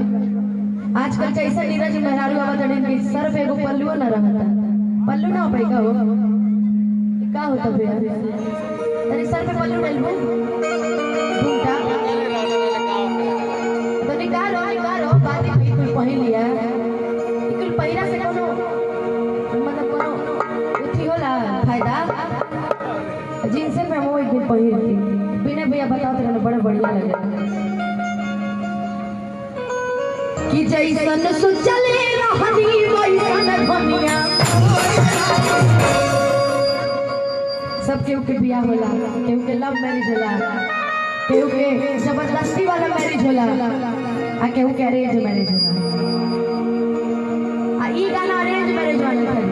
आजकल कैसा नीरज मेहरारू आवाज के सर पे एगो पल्लू ना रहता पल्लू ना हो पाई का होता भैया तेरे सर पे पल्लू डालबो घूमता तो निकालो बात ही कोई पहन लिया इकुल पहिरा से कोनो मतलब कोनो उठी होला फायदा जींस पे हम एक दिन पहिरती बिना भैया बताओ तेरा बड़ा बढ़िया लगे कि जैसन सुचले रहनी वैसन धनिया सब केहू के बियाह होला केहू के लव मैरिज होला केहू के जबरदस्ती वाला मैरिज होला आ केहू के अरेंज मैरिज होला आ ई गाना अरेंज मैरिज वाला है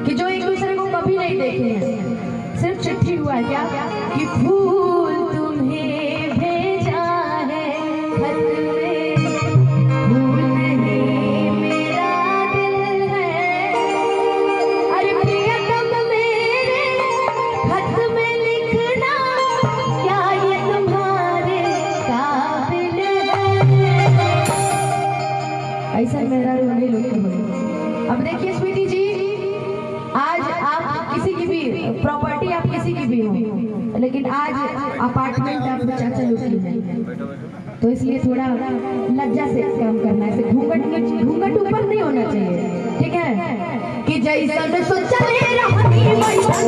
कि जो एक दूसरे को कभी नहीं देखे हैं सिर्फ चिट्ठी हुआ है क्या कि फूल तुम्हें भेजा है खत ऐसा मेरा नहीं लोग। अब देखिए स्वीटी जी आज आप किसी की भी प्रॉपर्टी आप किसी की भी हो लेकिन आज अपार्टमेंट आप चाचा लोग की है तो इसलिए थोड़ा लज्जा से काम करना है घूंघट ऊपर नहीं होना चाहिए ठीक है कि जैसन सोचले रहनी वैसन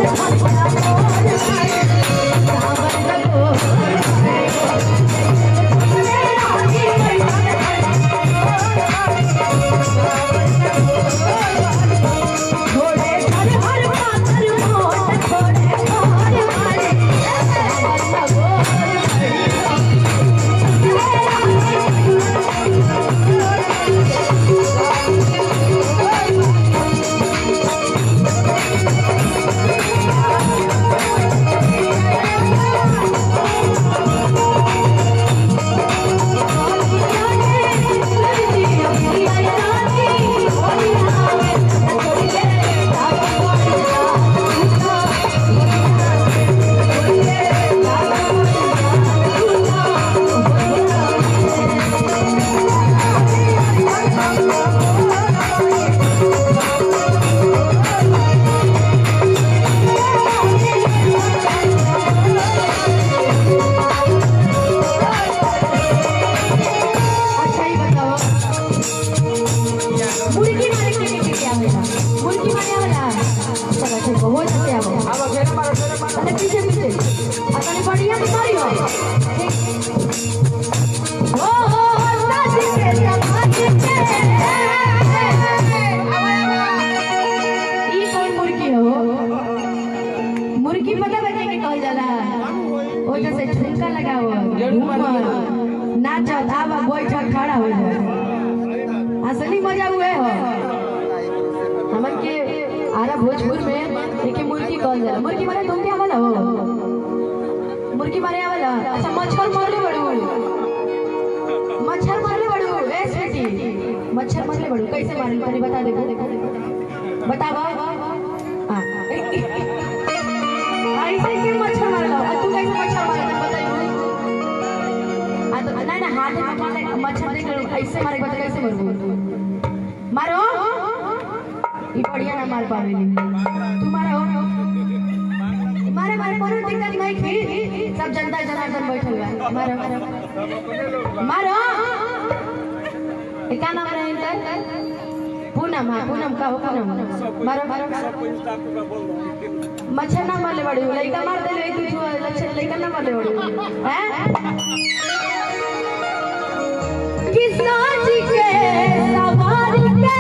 मुर्गी पता बजे के कहल जाला ओ जैसे ठुमका लगाओ नाच आवा बैठ खड़ा हो जाए असली मजा हुए हो हमन के आरा भोजपुर में एक मुर्गी कहल जाला मुर्गी मारे तुम क्या वाला हो मुर्गी मारे वाला अच्छा मच्छर मारले बड़ू ए स्वीटी मच्छर मारले बड़ू कैसे मारले तनी बता दे बतावा हां ऐसे के मच्छर मारला तू कैसे मच्छर मारला बताइए आ तो ना हाथ में मच्छर देख ऐसे मारे बता कैसे मारबो मारो ई बढ़िया ना मार पावेली तू मारो मारे कोनो दिक्कत नहीं थी सब जनता जनार्दन बैठल बा मारो का नाम रहे इनका पूनम का हो पूनम मारो मच्छर ना मारले बड़ी लइका मार देले तू लइका ना मारले बड़ी हैं किसना जी के सवार के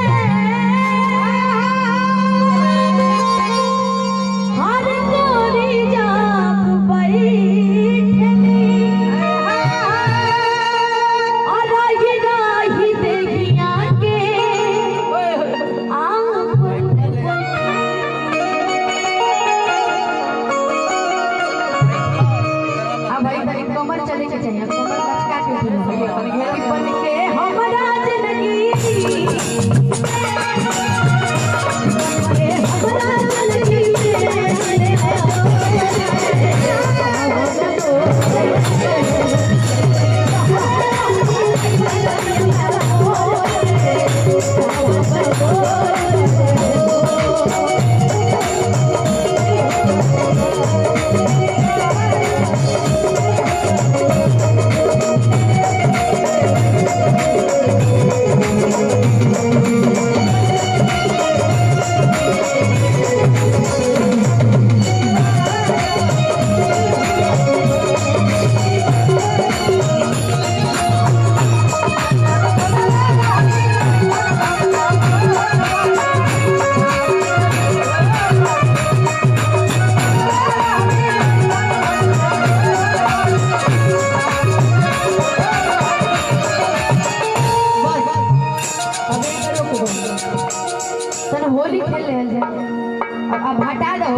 हर कोरी जाप बैठनी और राही देखिया के आप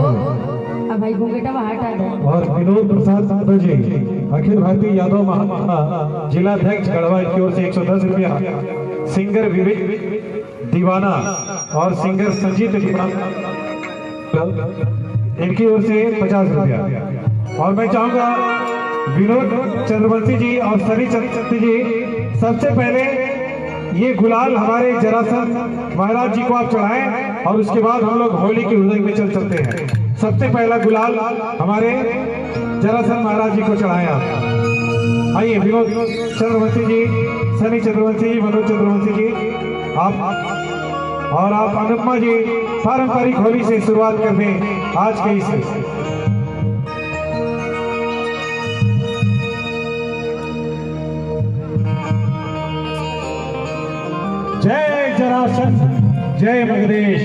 अब भाई घूंघटा हटा दो। और विनोद प्रसाद यादव जी अखिल भारतीय यादव महासभा जिलाध्यक्ष गढ़वाल की ओर से 110 रुपया, सिंगर विवेक दीवाना और सिंगर संजीत इनकी ओर से 50 रुपया। और मैं चाहूंगा विनोद चंद्रवंशी जी और सनी चंद्रवंशी जी सबसे पहले ये गुलाल हमारे जरासंध महाराज जी को आप चढ़ाएं और उसके बाद हम लोग होली की हुड़दंग में चल चलते हैं। सबसे पहला गुलाल हमारे जरासंध महाराज जी को चढ़ाएं आप। आइए विनोद चंद्रवंशी जी, सनी चंद्रवंशी जी, मनोज चंद्रवंशी जी आप और आप अनुपमा जी पारंपरिक होली से शुरुआत कर दें आज के इस जय जरासंध, जय मगधेश।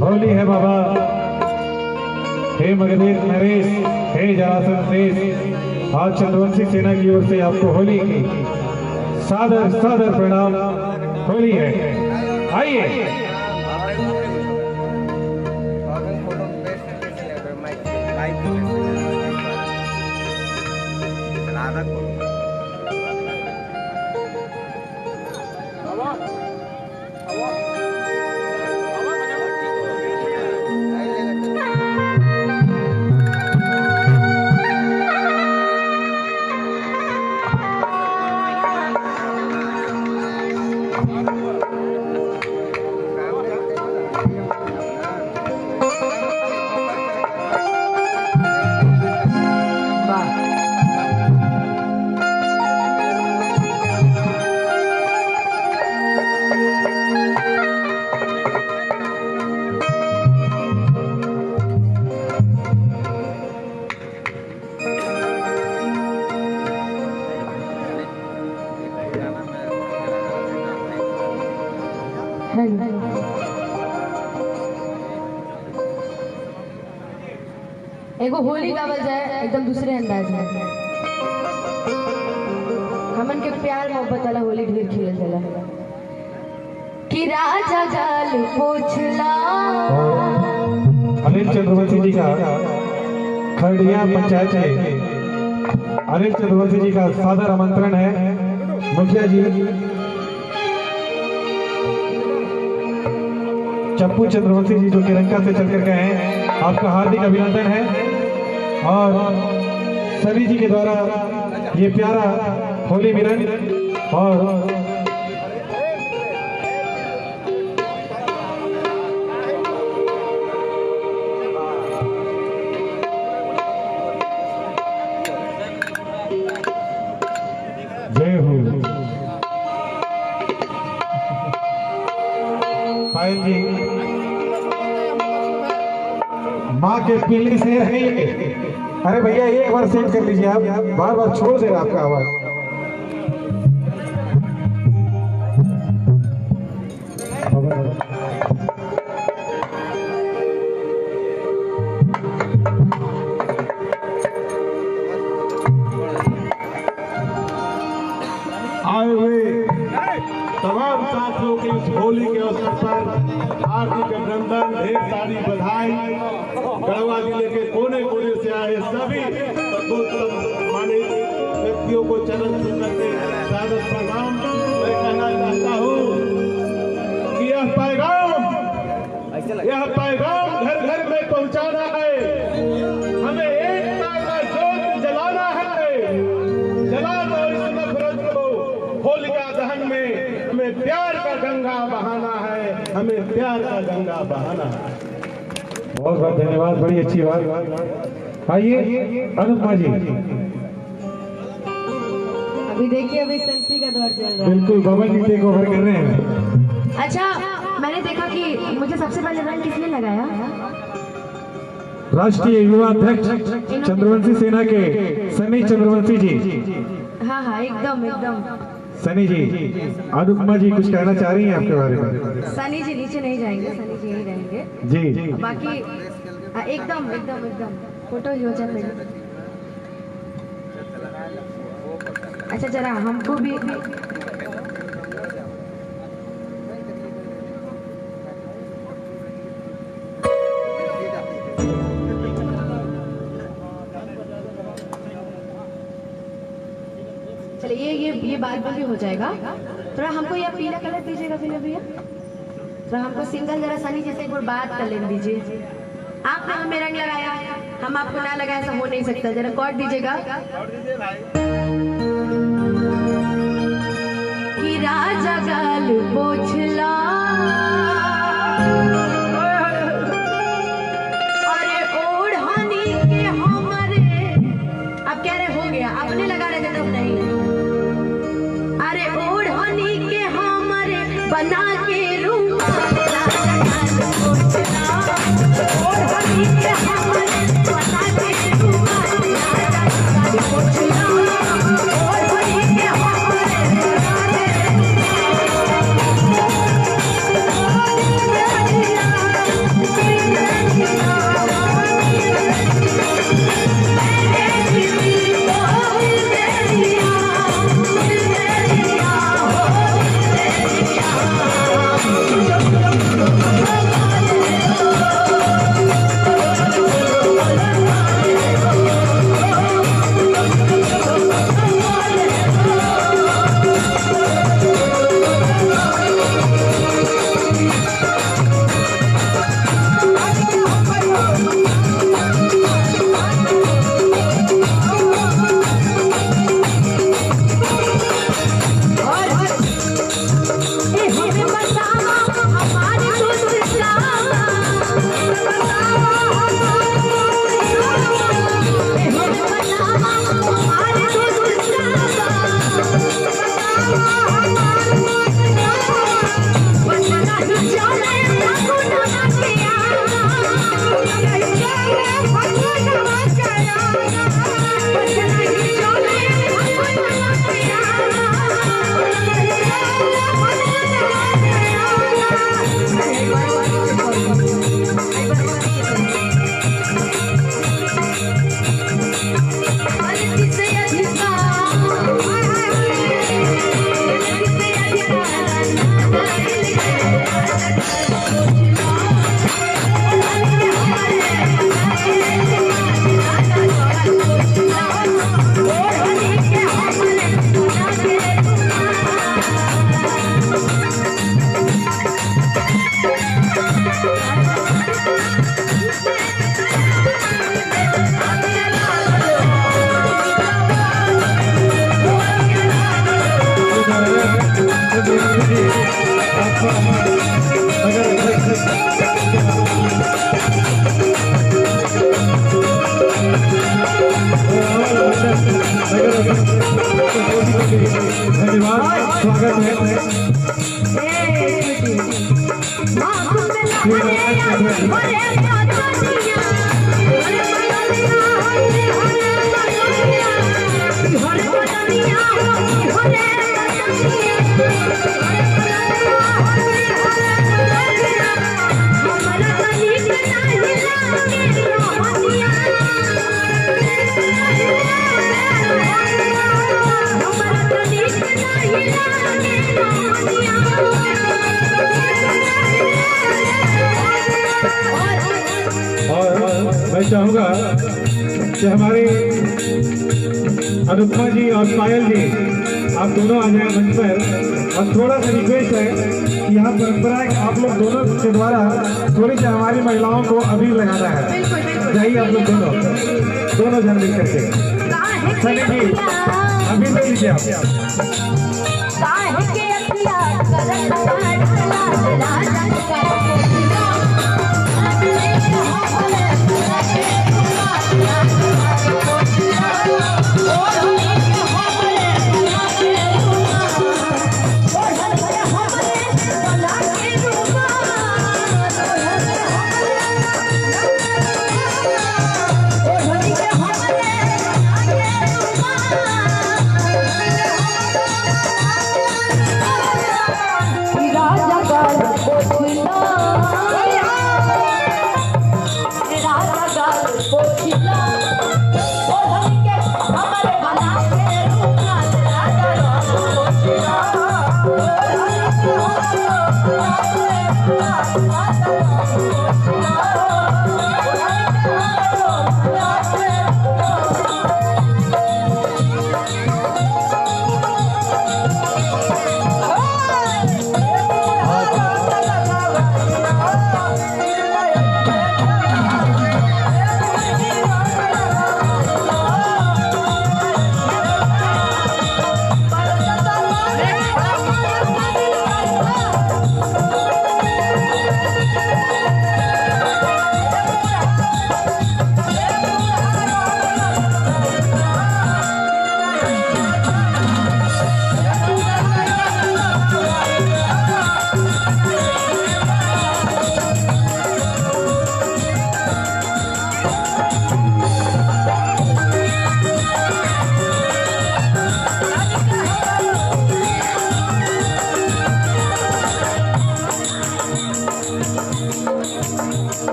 होली है बाबा, हे मगधेश नरेश, हे जरासंध देश। आज चंद्रवंशी सेना की ओर से आपको होली की सादर सादर प्रणाम। होली है, आइए। एगो होली गावल जाए एकदम दूसरे अंदाज में। हमन के प्यार मोहब्बत वाला होली ढेर खेलल जाला कि राजा जाल पोछला। अनिल चंद्रवंशी जी का खरड़िया पंचायत से अनिल चंद्रवंशी जी का सादर आमंत्रण है। मुखिया जी चप्पू चंद्रवंशी जी जो किरंका से चलकर गए हैं, आपका हार्दिक अभिनंदन है। और सभी जी के द्वारा ये प्यारा होली मिलन और जय हो पायल जी, माँ के पीली से है। अरे भैया एक बार सेट कर लीजिए, आप बार बार छोड़ दे रहा आपका आवाज। आए हुए तमाम साथियों के इस होली के अवसर पर हार्दिक अभिनंदन, ढेर सारी बधाई। गढ़वा जिले के कोने कोने से आए सभी सम्मानित व्यक्तियों को चरण छू करके सादर प्रणाम। मैं कहना चाहता हूँ कि यह पैगाम घर घर में पहुँचाना है। हमें एकता का जोत जलाना है। जला दो इस नफरत को होलिका दहन में। हमें प्यार का गंगा बहाना है, हमें प्यार का गंगा बहाना है। बहुत बहुत धन्यवाद, बड़ी अच्छी बात। आइए अनुपमा जी। अभी देखिए, अभी सेल्फी का दौर चल रहा है। बिल्कुल बबल जी टेक ओवर कर रहे हैं। अच्छा, मैंने देखा कि मुझे सबसे पहले रंग किसने लगाया? राष्ट्रीय युवा अध्यक्ष चंद्रवंशी सेना के सनी चंद्रवंशी जी। हाँ हाँ, एकदम एकदम। सनी जी, अनुपमा जी कुछ कहना चाह रही हैं आपके बारे में? सनी जी नीचे नहीं जाएंगे, सनी जी यहीं रहेंगे जी। बाकी एकदम एकदम एकदम फोटो ही हो जाए। अच्छा, जरा हमको भी ये बाद में भी हो जाएगा। थोड़ा हमको यह पीला कलर दीजिएगा भैया। थोड़ा हमको सिंगल जरा सनी जैसे एक बार बात कर लेने दीजिए। आपने हमें रंग लगाया, हम आपको ना लगाया, ऐसा हो नहीं सकता। जरा कॉर्ड दीजिएगा। कि राजा गाल पोछला, अरे ओढ़नी के हमारे, अब कह रहे हो गया, आपने लगा रहे थे तब नहीं। अरे ओढ़नी के हमारे बना के रूमाल, राजा गाल पोछला, ओढ़नी के हमारे बना के रूमाल, राजा गाल पोछला, ओढ़नी के हमारे धन्यवाद, स्वागत मैं चाहूंगा कि हमारे अनुपमा जी और पायल जी आप दोनों आ जाए मंच पर। और थोड़ा सा रिक्वेस्ट है कि यहाँ परंपरा है, आप लोग दोनों के द्वारा थोड़ी सी हमारी महिलाओं को अबीर लगाना है। जाइए आप लोग दोनों जन मिल करके। सनी जी अबीर ले लीजिए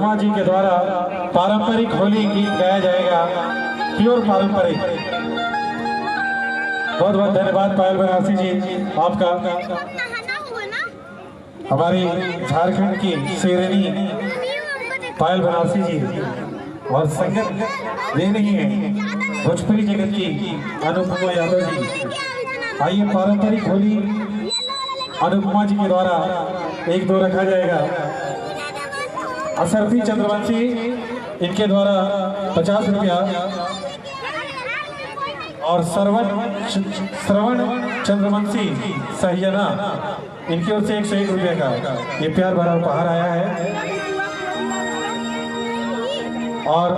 अनुपमा जी के द्वारा पारंपरिक होली गीत गाया जाएगा, प्योर पारंपरिक। बहुत बहुत धन्यवाद पायल बनारसी जी आपका। हमारी झारखंड की शेरनी पायल बनारसी जी और संगत दे रही है भोजपुरी जगत की अनुपमा यादव जी। आइए पारंपरिक होली अनुपमा जी के द्वारा एक दो रखा जाएगा। असरफी चंद्रवंशी इनके द्वारा 50 रुपया और श्रवण चंद्रवंशी सहियाना इनकी ओर से 101 रुपये का ये प्यार भरा उपहार आया है। और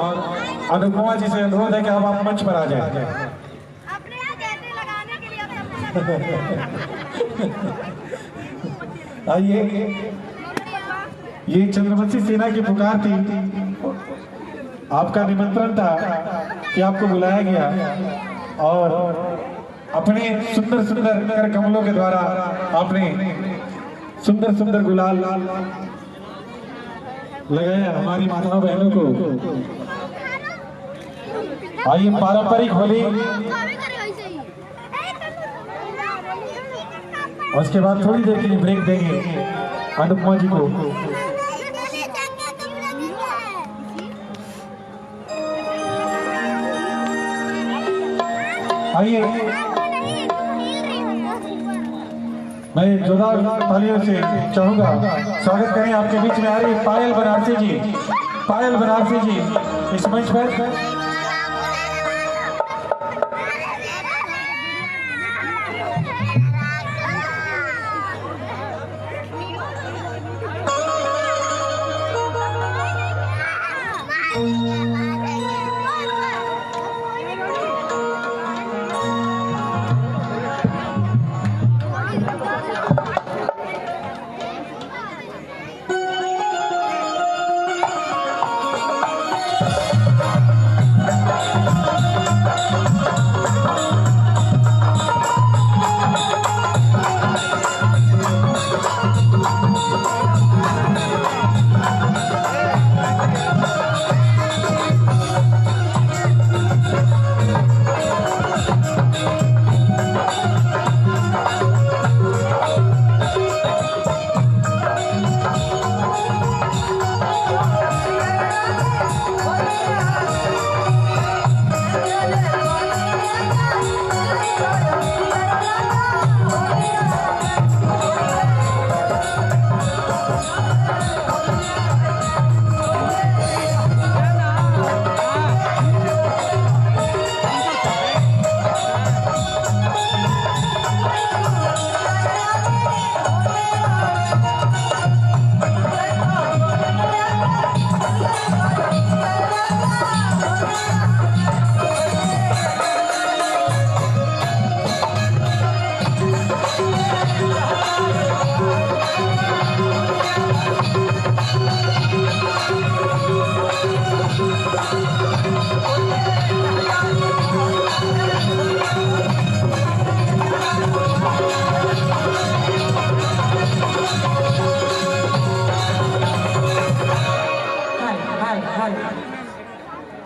अनुपमा जी से अनुरोध है कि अब आप मंच पर आ जाए। आइए, ये चंद्रवंशी सेना की पुकार थी, आपका निमंत्रण था कि आपको बुलाया गया और अपने सुंदर सुंदर कर कमलों के द्वारा आपने सुंदर सुंदर गुलाल लगाया हमारी माताओं बहनों को। आइए पारंपरिक होली और उसके बाद थोड़ी देर के लिए ब्रेक देंगे अनुपमा जी को। आइए, मैं जोरदार तालियों से चाहूंगा स्वागत करें आपके बीच में आ रही पायल बनारसी जी। पायल बनारसी जी इस मंच पर।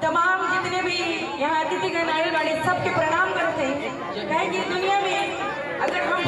तमाम जितने भी यहाँ अतिथिगण आए वाले सबके प्रणाम करते हैं। कहें कि दुनिया में अगर हम